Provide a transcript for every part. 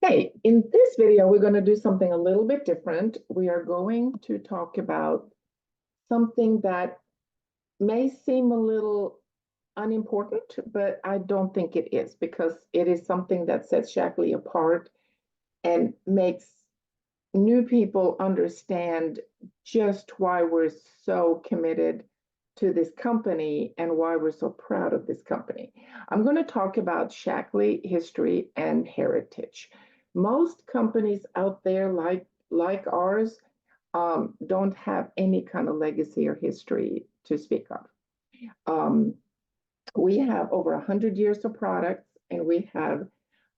Hey, in this video, we're going to do something a little bit different. We are going to talk about something that may seem a little unimportant, but I don't think it is because it is something that sets Shaklee apart and makes new people understand just why we're so committed to this company and why we're so proud of this company. I'm going to talk about Shaklee history and heritage. Most companies out there like ours don't have any kind of legacy or history to speak of. Um, we have over 100 years of products, and we have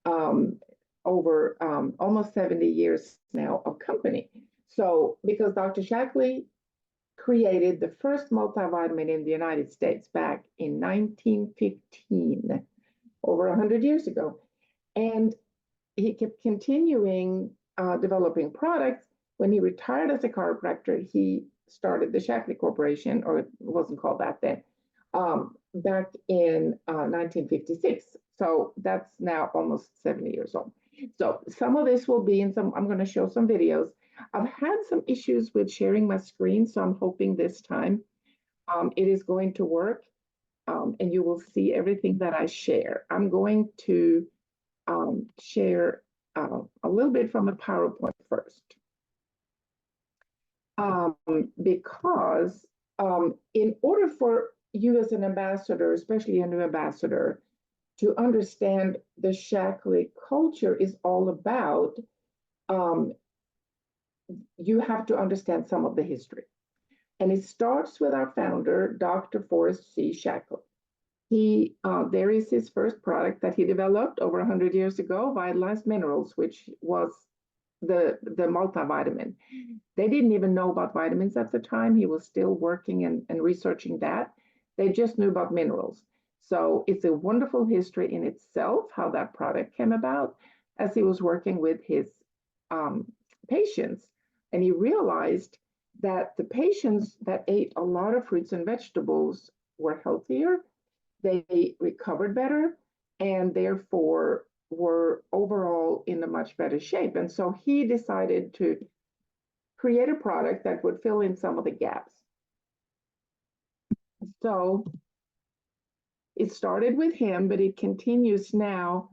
um, over almost 70 years now of company. So, because Dr. Shaklee created the first multivitamin in the United States back in 1915, over 100 years ago. And he kept continuing developing products. When he retired as a chiropractor, he started the Shaklee Corporation, or it wasn't called that then, back in 1956. So that's now almost 70 years old. So some of this will be in some, I'm going to show some videos. I've had some issues with sharing my screen, so I'm hoping this time it is going to work, and you will see everything that I share. I'm going to share a little bit from a PowerPoint first, because in order for you as an ambassador, especially a new ambassador, to understand the Shaklee culture is all about, um, you have to understand some of the history. And it starts with our founder, Dr. Forrest C. Shaklee. There is his first product that he developed over 100 years ago, Vitalized Minerals, which was the multivitamin. They didn't even know about vitamins at the time. He was still working and researching that. They just knew about minerals. So it's a wonderful history in itself, how that product came about, as he was working with his patients. And he realized that the patients that ate a lot of fruits and vegetables were healthier, they recovered better, and therefore were overall in a much better shape. And so he decided to create a product that would fill in some of the gaps. So it started with him, but it continues now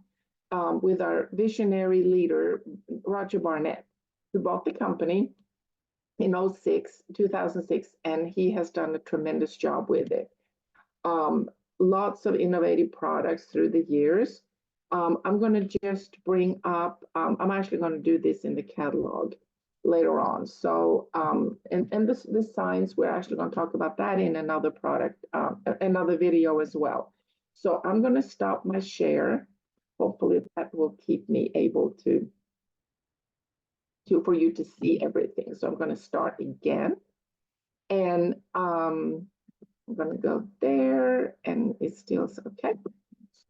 with our visionary leader, Roger Barnett, who bought the company in 2006, and he has done a tremendous job with it. Lots of innovative products through the years. I'm going to just bring up, I'm actually going to do this in the catalog later on. So, and the science, we're actually going to talk about that in another product, another video as well. So I'm going to stop my share. Hopefully that will keep me able for you to see everything. So I'm going to start again. And I'm going to go there, and it's still okay.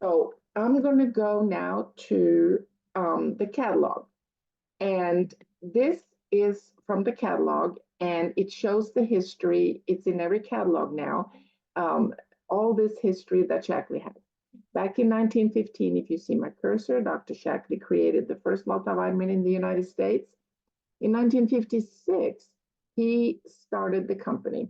So I'm going to go now to the catalog. And this is from the catalog, and it shows the history. It's in every catalog now, all this history that Shaklee has. Back in 1915, if you see my cursor, Dr. Shaklee created the first multivitamin in the United States. In 1956, he started the company.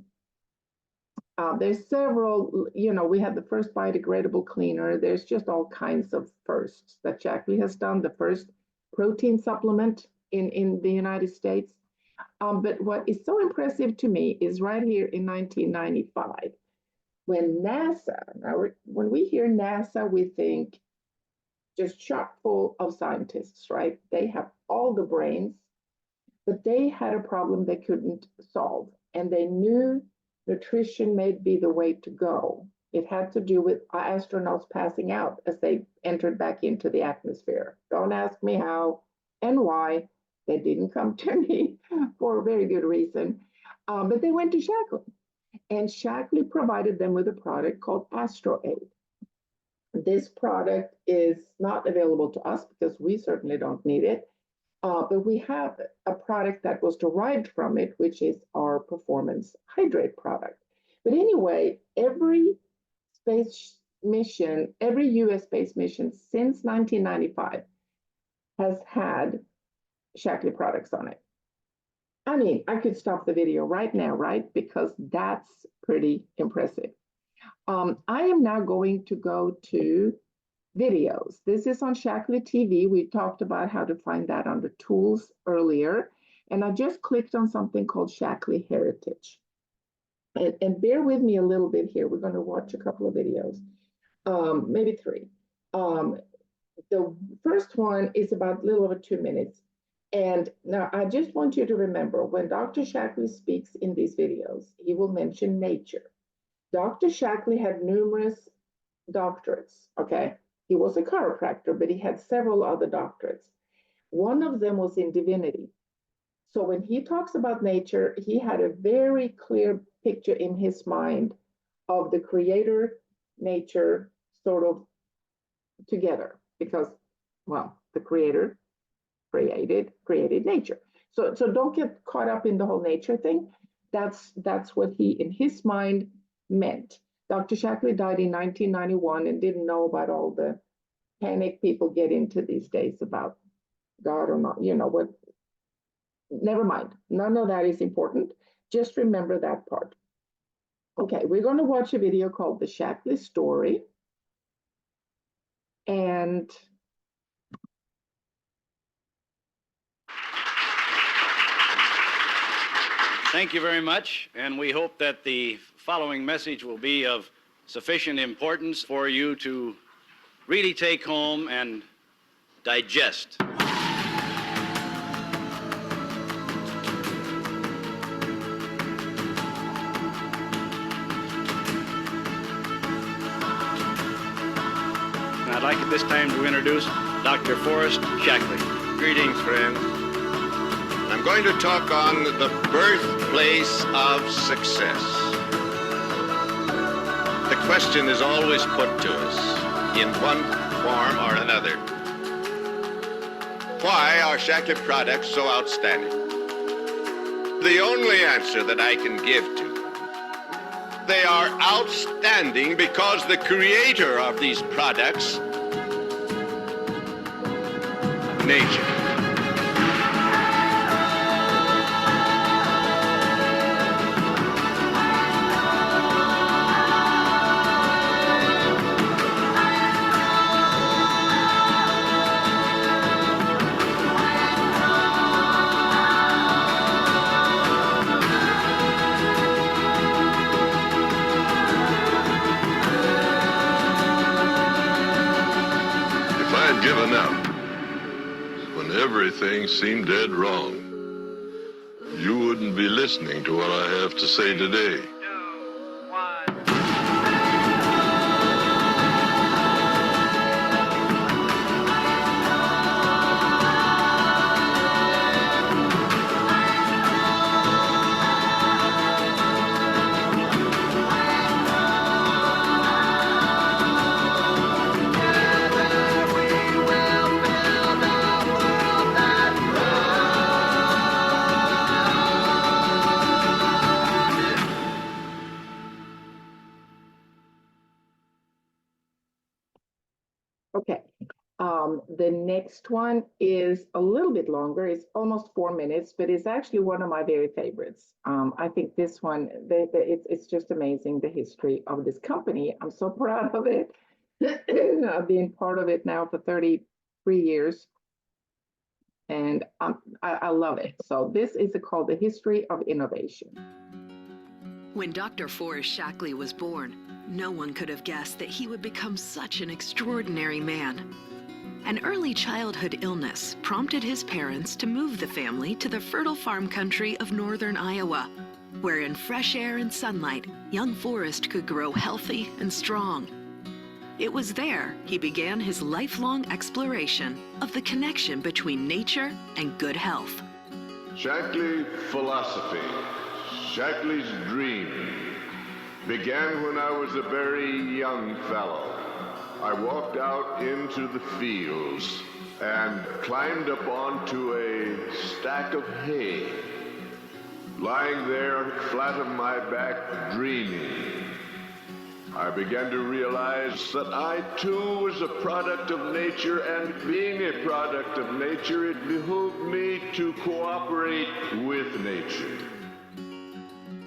There's several, we had the first biodegradable cleaner. There's just all kinds of firsts that Shaklee has done. The first protein supplement in the United States. But what is so impressive to me is right here in 1995, when NASA, when we hear NASA, we think just chock full of scientists, right? They have all the brains, but they had a problem they couldn't solve, and they knew nutrition may be the way to go. It had to do with astronauts passing out as they entered back into the atmosphere. Don't ask me how and why. They didn't come to me for a very good reason. But they went to Shaklee, and Shaklee provided them with a product called AstroAid. This product is not available to us because we certainly don't need it. But we have a product that was derived from it, which is our Performance Hydrate product. But anyway, every space mission, every US space mission since 1995 has had Shaklee products on it. I mean, I could stop the video right now, right? Because that's pretty impressive. I am now going to go to videos. This is on Shaklee TV. We talked about how to find that under tools earlier. And I just clicked on something called Shaklee Heritage. And bear with me a little bit here. We're going to watch a couple of videos, maybe three. The first one is about a little over 2 minutes. And now I just want you to remember when Dr. Shaklee speaks in these videos, he will mention nature. Dr. Shaklee had numerous doctorates, okay? He was a chiropractor, but he had several other doctorates. One of them was in divinity. So when he talks about nature, he had a very clear picture in his mind of the creator, nature, sort of together, because, well, the creator created nature. So don't get caught up in the whole nature thing. That's what he, in his mind, meant. Dr. Shaklee died in 1991 and didn't know about all the panic people get into these days about God or not, you know what. Never mind. None of that is important. Just remember that part. Okay, we're going to watch a video called The Shaklee Story. And thank you very much, and we hope that the following message will be of sufficient importance for you to really take home and digest. And I'd like at this time to introduce Dr. Forrest Shaklee. Greetings, friends. I'm going to talk on the birthplace of success. The question is always put to us in one form or another. Why are Shaklee products so outstanding? The only answer that I can give to they are outstanding because the creator of these products, nature. Given up when everything seemed dead wrong, you wouldn't be listening to what I have to say today. okay, the next one is a little bit longer. It's almost 4 minutes, but it's actually one of my very favorites. I think this one, it's just amazing, the history of this company. I'm so proud of it. I've been part of it now for 33 years. And I love it. So this is called The History of Innovation. When Dr. Forrest Shaklee was born, no one could have guessed that he would become such an extraordinary man. An early childhood illness prompted his parents to move the family to the fertile farm country of northern Iowa, where in fresh air and sunlight, young Forrest could grow healthy and strong. It was there he began his lifelong exploration of the connection between nature and good health. Shaklee philosophy, Shaklee's dream, began when I was a very young fellow. I walked out into the fields and climbed up onto a stack of hay, lying there flat on my back dreaming. I began to realize that I too was a product of nature, and being a product of nature, it behooved me to cooperate with nature.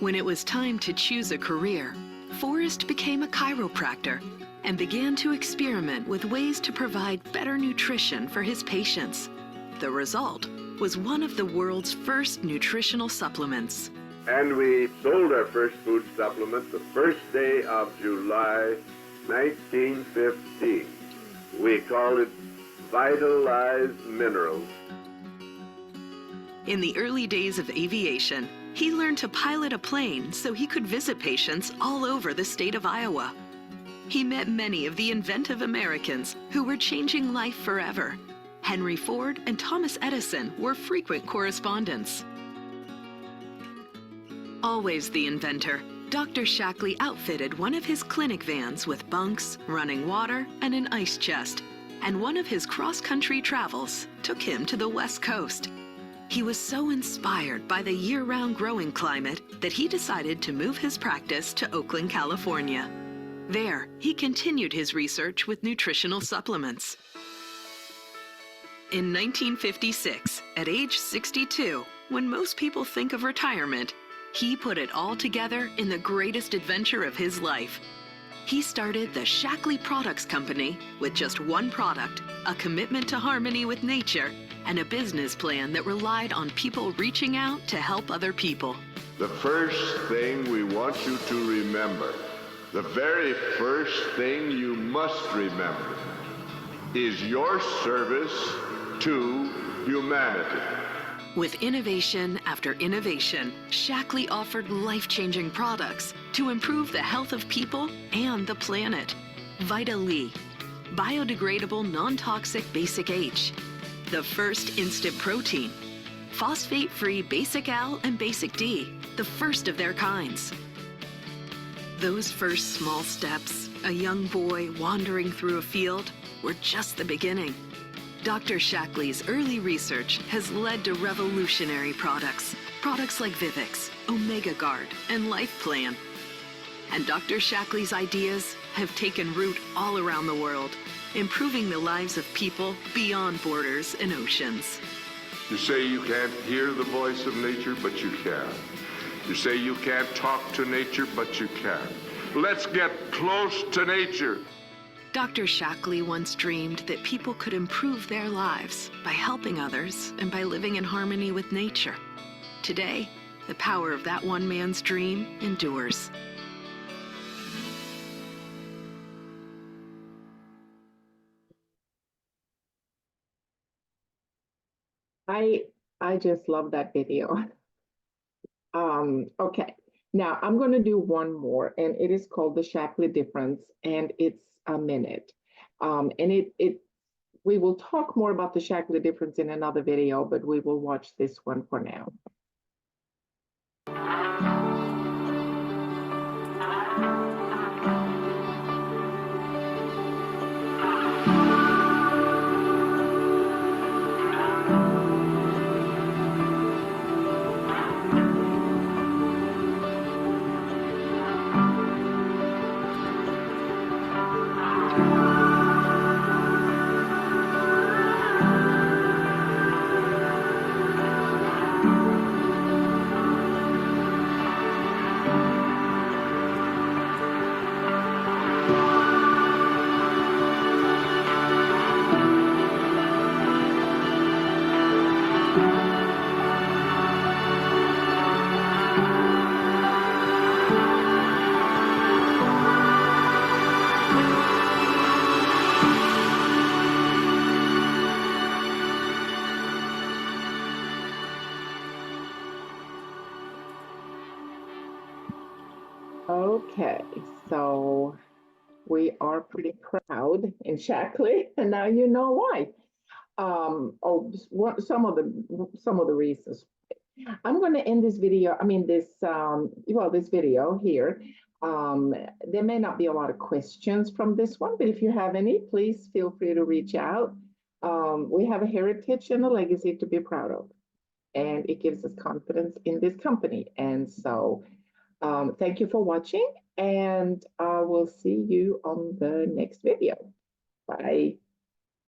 When it was time to choose a career, Forrest became a chiropractor and began to experiment with ways to provide better nutrition for his patients. The result was one of the world's first nutritional supplements. And we sold our first food supplement the first day of July 1915. We called it Vitalized Minerals. In the early days of aviation, he learned to pilot a plane so he could visit patients all over the state of Iowa. He met many of the inventive Americans who were changing life forever. Henry Ford and Thomas Edison were frequent correspondents. Always the inventor, Dr. Shaklee outfitted one of his clinic vans with bunks, running water, and an ice chest, and one of his cross-country travels took him to the West Coast. He was so inspired by the year-round growing climate that he decided to move his practice to Oakland, California. There, he continued his research with nutritional supplements. In 1956, at age 62, when most people think of retirement, he put it all together in the greatest adventure of his life. He started the Shaklee Products Company with just one product, a commitment to harmony with nature, and a business plan that relied on people reaching out to help other people. The first thing we want you to remember, the very first thing you must remember, is your service to humanity. With innovation after innovation, Shaklee offered life-changing products to improve the health of people and the planet. Vitalee, biodegradable non-toxic basic H, the first instant protein, phosphate-free basic L and basic D, the first of their kinds. Those first small steps, a young boy wandering through a field, were just the beginning. Dr. Shaklee's early research has led to revolutionary products like Vivix, Omega Guard, and Life Plan. And Dr. Shaklee's ideas have taken root all around the world, improving the lives of people beyond borders and oceans. You say you can't hear the voice of nature, but you can. You say you can't talk to nature, but you can. Let's get close to nature. Dr. Shaklee once dreamed that people could improve their lives by helping others and by living in harmony with nature. Today, the power of that one man's dream endures. I just love that video. Okay, now I'm going to do one more, and it is called the Shaklee difference, and it's a minute. And we will talk more about the Shaklee difference in another video, but we will watch this one for now. Okay, so we are pretty proud in Shaklee, and now you know why. Some of the reasons. I'm going to end this video. I mean, this video here. There may not be a lot of questions from this one, but if you have any, please feel free to reach out. We have a heritage and a legacy to be proud of, and it gives us confidence in this company. And so, thank you for watching, and I will see you on the next video. Bye.